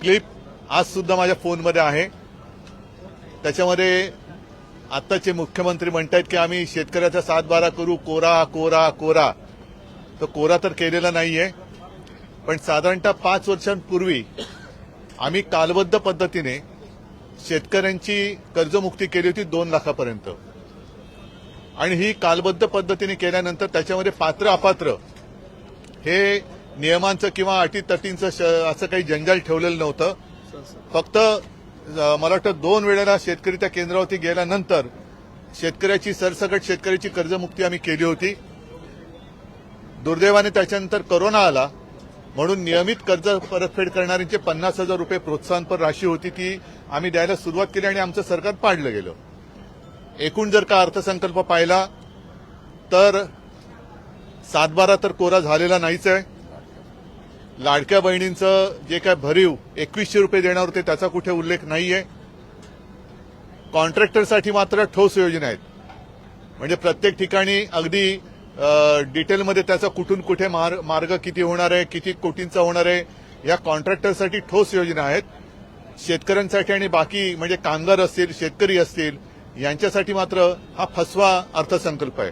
Clip आज सुद्धा माझ्या फोनमध्ये आहे। त्याच्यामध्ये आत्ताचे मुख्यमंत्री म्हणतात की आम्ही शेतकऱ्याचा 7-12 करू, कोरा कोरा कोरा। तो कोरा तर केलेला नाहीये, पण साधारणतः 5 वर्षांपूर्वी आम्ही कालबद्ध पद्धतीने शेतकऱ्यांची कर्जमुक्ती केली होती 2 लाखापर्यंत। आणि ही कालबद्ध पद्धतीने केल्यानंतर त्याच्यामध्ये पात्र अपात्र हे नियमांचं किंवा अटीतटींचं असं काही जंजाल ठेवलेलं नव्हतं। फक्त मला वाटतं 2 वेळेला शेतकरी त्या केंद्रावरती गेल्यानंतर शेतकऱ्याची सरसकट शेतकऱ्याची कर्जमुक्ती आम्ही केली होती। दुर्दैवाने त्याच्यानंतर कोरोना आला, म्हणून नियमित कर्ज परतफेड करणाऱ्यांचे 50,000 रुपये प्रोत्साहनपर राशी होती, ती आम्ही द्यायला सुरुवात केली आणि आमचं सरकार पाडलं गेलं। एकूण जर का अर्थसंकल्प पाहिला तर 7-12 तर कोरा झालेला नाहीच आहे। लाडक्या बहिणींचं जे काय भरीव 2100 रुपये देणार होते त्याचा कुठे उल्लेख नाहीये। कॉन्ट्रॅक्टरसाठी मात्र ठोस योजना आहेत, म्हणजे प्रत्येक ठिकाणी अगदी डिटेलमध्ये त्याचा कुठून कुठे मार्ग किती होणार आहे, किती कोटींचा होणार आहे, या कॉन्ट्रॅक्टरसाठी ठोस योजना आहेत। शेतकऱ्यांसाठी आणि बाकी म्हणजे कामगार असतील, शेतकरी असतील, यांच्यासाठी मात्र हा फसवा अर्थसंकल्प आहे।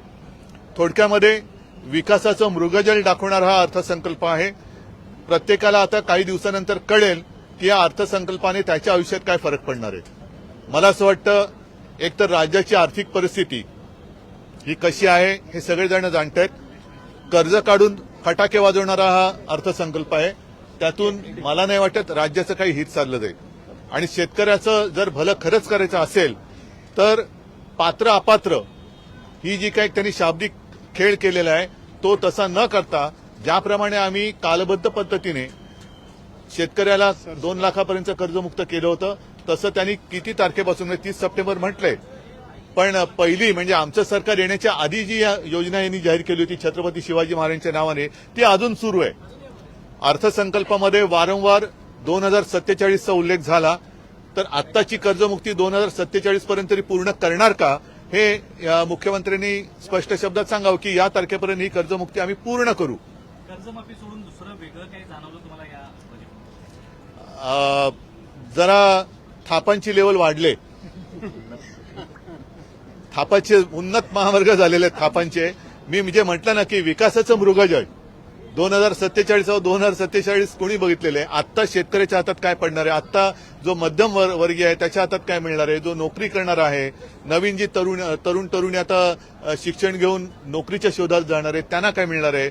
थोडक्यामध्ये विकासाचं मृगजल दाखवणारा हा अर्थसंकल्प आहे। प्रत्येकाला आता काही दिवसानंतर कळेल की या अर्थसंकल्पाने त्याच्या आयुष्यात काय फरक पडणार आहे। मला असं वाटतं, एकतर राज्याची आर्थिक परिस्थिती ही कशी आहे हे सगळेजण जाणतात। कर्ज काढून फटाके वाजवणारा हा अर्थसंकल्प आहे। त्यातून मला नाही वाटत राज्याचं काही हित चाललं जाईल। आणि शेतकऱ्याचं जर भलं खरंच करायचं असेल तर पात्र अपात्र ही जी काही त्यांनी शाब्दिक खेळ केलेला आहे तो तसा न करता ज्याप्रमाणे आम्ही कालबद्ध पद्धतीने शेतकऱ्याला 2 लाखापर्यंत कर्जमुक्त केलं होतं, तसं त्यांनी किती तारखेपासून 30 सप्टेंबर म्हटलंय, पण पहिली म्हणजे आमचं सरकार येण्याच्या आधी जी योजना यांनी जाहीर केली होती छत्रपती शिवाजी महाराजांच्या नावाने, ती अजून सुरू आहे। अर्थसंकल्पामध्ये वारंवार 2047चा उल्लेख झाला, तर आत्ताची कर्जमुक्ती 2047 पर्यंत तरी पूर्ण करणार का हे मुख्यमंत्र्यांनी स्पष्ट शब्दात सांगावं की या तारखेपर्यंत ही कर्जमुक्ती आम्ही पूर्ण करू। कर्जमाफी सोडून दुसरं वेगळं काही जाणवलं तुम्हाला या? जरा थापांची लेवल वाढले, थापाचे उन्नत महामार्ग झालेले थापांचे। मी म्हणजे म्हटलं ना की विकासाचं मृगजळ 2047 कोणी बघितलेलं आहे? आत्ता शेतकऱ्याच्या हातात काय पडणार आहे? आत्ता जो मध्यम वर्गीय आहे त्याच्या हातात काय मिळणार आहे? जो नोकरी करणार आहे, नवीन जी तरुणी आता शिक्षण घेऊन नोकरीच्या शोधात जाणार आहे, त्यांना काय मिळणार आहे?